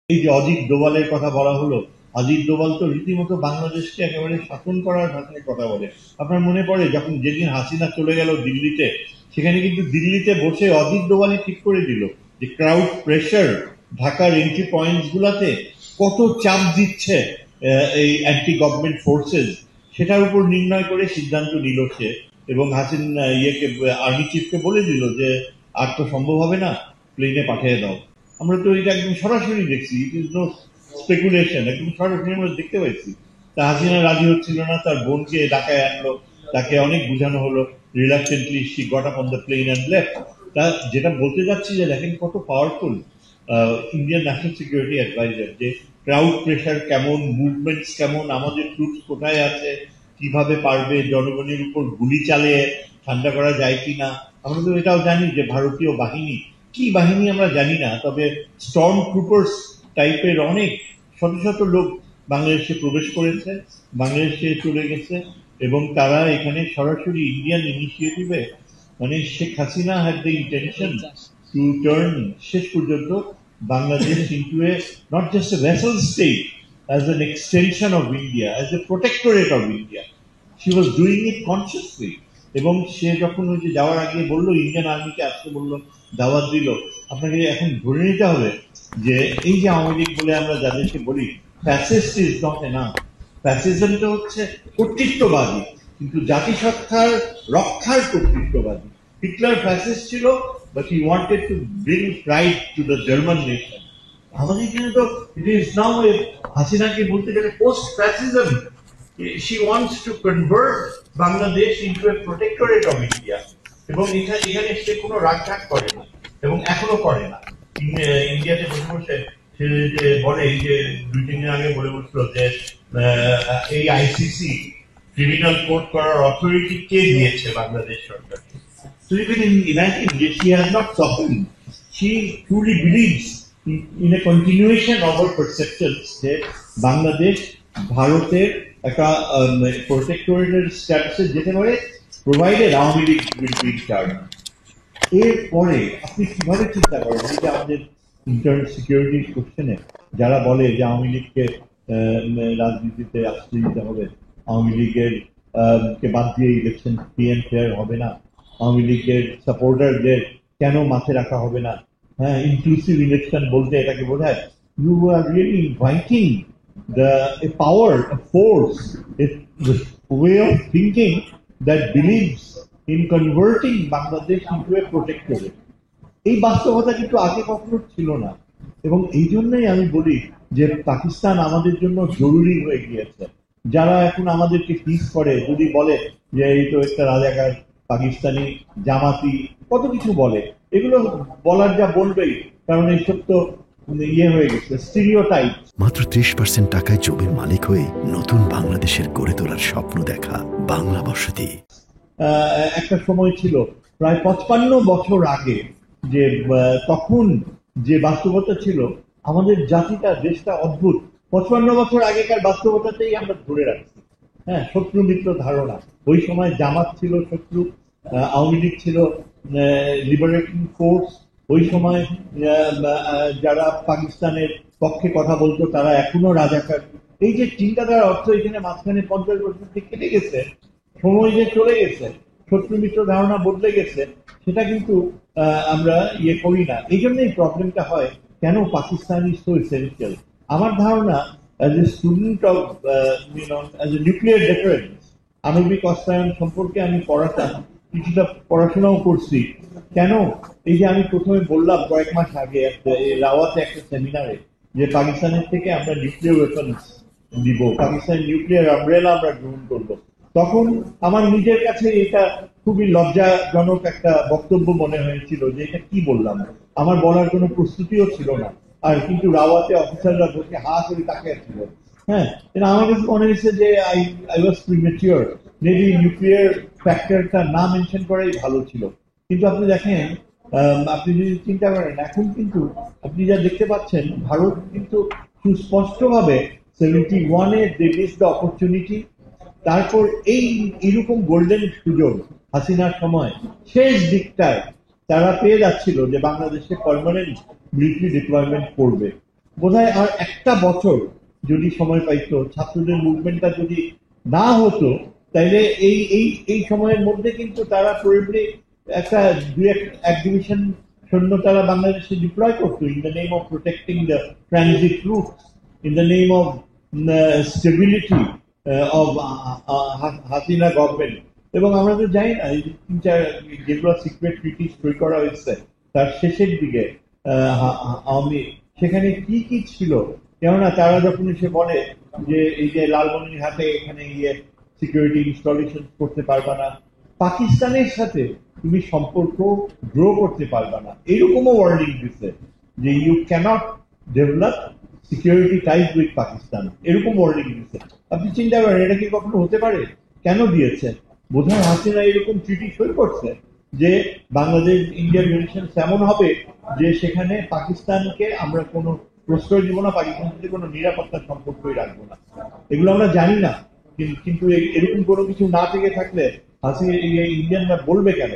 এই যে অজিত ডোভালের কথা বলা হলো, অজিত ডোভাল তো রীতিমতো বাংলাদেশকে একেবারে শাসন করার ভাষায় কথা বলে। আপনার মনে পড়ে যখন যেদিন হাসিনা চলে গেল দিল্লিতে, সেখানে কিন্তু দিল্লিতে বসে অজিত ডোভালই ঠিক করে দিল যে ক্রাউড প্রেশার ঢাকার এন্ট্রি পয়েন্টস গুলাতে কত চাপ দিচ্ছে এই অ্যান্টি গভর্নমেন্ট ফোর্সেস, সেটার উপর নির্ণয় করে সিদ্ধান্ত নিল সে। এবং হাসিনা আর্মি চিফকে বলে দিল যে আর তো সম্ভব হবে না, প্লেনে পাঠিয়ে দাও। আমরা তো এটা একদম সরাসরি দেখছি, ইট ইজ নো স্পেকুলেশন, একদম সরাসরি আমরা দেখতে পাইছি। তা হাসিনা রাজি হচ্ছিল না, তার বোনকে ঢাকায় আনলো, তাকে অনেক বোঝানো হলো, reluctantly she got up on the plane and left. তা যেটা বলতে যাচ্ছি যে দেখেন কত powerful Indian National Security Adviser, যে ক্রাউড প্রেশার কেমন, মুভমেন্টস কেমন, আমাদের ট্রুপস কোথায় আছে, কিভাবে পারবে জনগণের উপর গুলি চালিয়ে ঠান্ডা করা যায় কিনা। আমরা তো এটাও জানি যে ভারতীয় বাহিনী, কি বাহিনী আমরা জানি না, তবে স্টর্ম ট্রুপার্স টাইপের অনেক শত শত লোক বাংলাদেশে প্রবেশ করেছে, বাংলাদেশে চলে গেছে, এবং তারা এখানে সরাসরি ইন্ডিয়ান ইনিশিয়েটিভে, মানে Sheikh Hasina had the intention to turn শেষ পর্যন্ত Bangladesh into A not just a vessel state, as an extension of India, as a protectorate of India. She was doing it consciously. এবং সে যখন ওই যে যাওয়ার আগে বললো ইন্ডিয়ান আর্মিকে আসতে বললো, দাওয়াত দিল, আপনাকে এখন ধরে নিতে হবে যে এই যে আওয়ামী লীগ বলে আমরা যাদেরকে বলি, ফ্যাসিস্ট ইজ নট এনাফ। ফ্যাসিজমটা হচ্ছে কর্তৃত্ববাদী, কিন্তু জাতিসত্তার রক্ষার কর্তৃত্ববাদী। হিটলার ফ্যাসিস্ট ছিল, but he wanted to bring pride to the German nation. আমাদের এখানে তো ইট ইজ নাও হাসিনাকে বলতে গেলে post fascism. She wants to convert Bangladesh into a protectorate of India, এবং এখানে সে কোনো রাগঢাক করে না এবং এখনো করে না। ইন্ডিয়াতে বসে বসে সে যে বলে, এই যে 2-3 দিন আগে বলে বসলো যে এই আইসিসি ক্রিমিনাল কোর্ট করার অথরিটি কে দিয়েছে, বাংলাদেশ সরকার। So you can imagine that she has not softened. She truly believes in a continuation of her perceptions যে বাংলাদেশ ভারতের একটা প্রোটেক্টরেটের স্ট্যাটাসে যেতে পারে, provided Awami League will be in charge. এরপরে আপনি কিভাবে চিন্তা করেন এই যে আমাদের ইন্টারনাল সিকিউরিটি কোশ্চেনে যারা বলে যে আওয়ামী লীগকে রাজনীতিতে আসতে দিতে হবে, আওয়ামী লীগের কে বাদ দিয়ে ইলেকশন ফ্রি অ্যান্ড ফেয়ার হবে না, আওয়ামী লীগের সাপোর্টারদের কেন মাঠে রাখা হবে না, হ্যাঁ ইনক্লুসিভ ইলেকশন বলতে এটাকে বোঝায়। You are really inviting a power, a force, a way of thinking that believes in converting Bangladesh into a protectorate. এই বাস্তবতা কিন্তু আগে কখনো ছিল না, এবং এই জন্যই আমি বলি যে পাকিস্তান আমাদের জন্য জরুরি হয়ে গিয়েছে। যারা এখন আমাদেরকে টিজ করে, যদি বলে যে এই তো একটা রাজাকার, পাকিস্তানি, জামাতি, কত কিছু বলে, এগুলো বলার যা বলবেই, কারণ এইসব তো ইয়ে হয়ে গেছে, স্টিরিওটাইপ। মাত্র 30% টাকায় জমির মালিক হয়ে নতুন বাংলাদেশের গড়ে তোলার স্বপ্ন দেখা বাংলা বসতি। একটা সময় ছিল প্রায় 55 বছর আগে, যে তখন যে বাস্তবতা ছিল, আমাদের জাতিটা, দেশটা অদ্ভুত। 55 বছর আগেকার বাস্তবতাতেই আমরা ধরে রাখছি। হ্যাঁ, শত্রু মিত্র ধারণা। ওই সময় জামাত ছিল শত্রু, আওয়ামী লীগ ছিল লিবারেটিং ফোর্স। ওই সময় যারা পাকিস্তানের পক্ষে কথা বলতো তারা এখনো রাজাকার। এই যে চিন্তাধারার অর্থ, এখানে মাঝখানে 50 বছর থেকে কেটে গেছে, সময় যে চলে গেছে, শত্রু মিত্র ধারণা বদলে গেছে, সেটা কিন্তু আমরা ইয়ে করি না। এই জন্যই প্রবলেমটা হয়, কেন পাকিস্তান ইজ সো এসেনশিয়াল। আমার ধারণা, as a student of as a nuclear difference, আণবিক অস্ত্রায়ন সম্পর্কে আমি পড়াতাম, কিছুটা পড়াশোনাও করছি। কেন, এই যে আমি প্রথমে বললাম কয়েক মাস আগে রাওয়াতে একটা সেমিনারে যে পাকিস্তানের থেকে আমরা নিউক্লিয়ার ওয়েপন্স দিব, পাকিস্তান নিউক্লিয়ার আমব্রেলা আমরা গ্রহণ করবো, তখন আমার নিজের কাছে এটা খুবই লজ্জাজনক একটা বক্তব্য মনে হয়েছিল যে এটা কি বললাম। আমার বলার কোনো প্রস্তুতিও ছিল না, আর কিন্তু রাওয়াতে অফিসাররা বসে হা করে তাকিয়ে ছিল। হ্যাঁ, এটা আমার কাছে মনে হয়েছে যে I was premature, maybe nuclear ফ্যাক্টরটা না মেনশন করাই ভালো ছিল। কিন্তু আপনি দেখেন, আপনি যদি চিন্তা করেন, এখন কিন্তু আপনি যা দেখতে পাচ্ছেন, ভারত কিন্তু সুস্পষ্টভাবে 71-এ দে মিস দ্য অপরচুনিটি। তারপর এইরকম গোল্ডেন সুযোগ হাসিনার সময় শেষ দিকটায় তারা পেয়ে যাচ্ছিল যে বাংলাদেশে পার্মানেন্ট মিলিটারি ডিপ্লয়মেন্ট করবে। বোধহয় আর একটা বছর যদি সময় পাইতো, ছাত্রদের মুভমেন্টটা যদি না হতো, তাইলে এই এই এই সময়ের মধ্যে কিন্তু তারা প্রবলি একটা এক ডিভিশন সৈন্য তারা বাংলাদেশে ডিপ্লয় করতো in the name of protecting the transit route, in the name of stability of Hasina government. এবং আমরা তো জানি না এই যে তিন চার যেগুলো সিক্রেট ট্রিটি সই করা হয়েছে তার শেষের দিকে আওয়ামী, সেখানে কি কি ছিল। কেননা তারা যখন এসে বলে যে এই যে লালমনিরহাটে এখানে গিয়ে সিকিউরিটি ইনস্টলেশন করতে পারবা না, পাকিস্তানের সাথে তুমি সম্পর্ক গ্রো করতে পারবা না, এরকমও ওয়ার্নিং দিচ্ছে যে you can't develop security ties with Pakistan, এরকম ওয়ার্নিং দিচ্ছে। আপনি চিন্তা করেন এটা কি কখনো হতে পারে? কেন দিয়েছে? বোধহয় হাসিনা এরকম ট্রিটি সই করছে যে বাংলাদেশ ইন্ডিয়ান রিলেশনস এমন হবে যে সেখানে পাকিস্তানকে আমরা কোনো প্রশ্রয় দিব না, পাকিস্তানের সাথে কোনো নিরাপত্তার সম্পর্কই রাখবো না। এগুলো আমরা জানি না, কিন্তু এরকম কোনো কিছু না থেকে থাকলে হাসিনা ইন্ডিয়ানরা বলবে কেন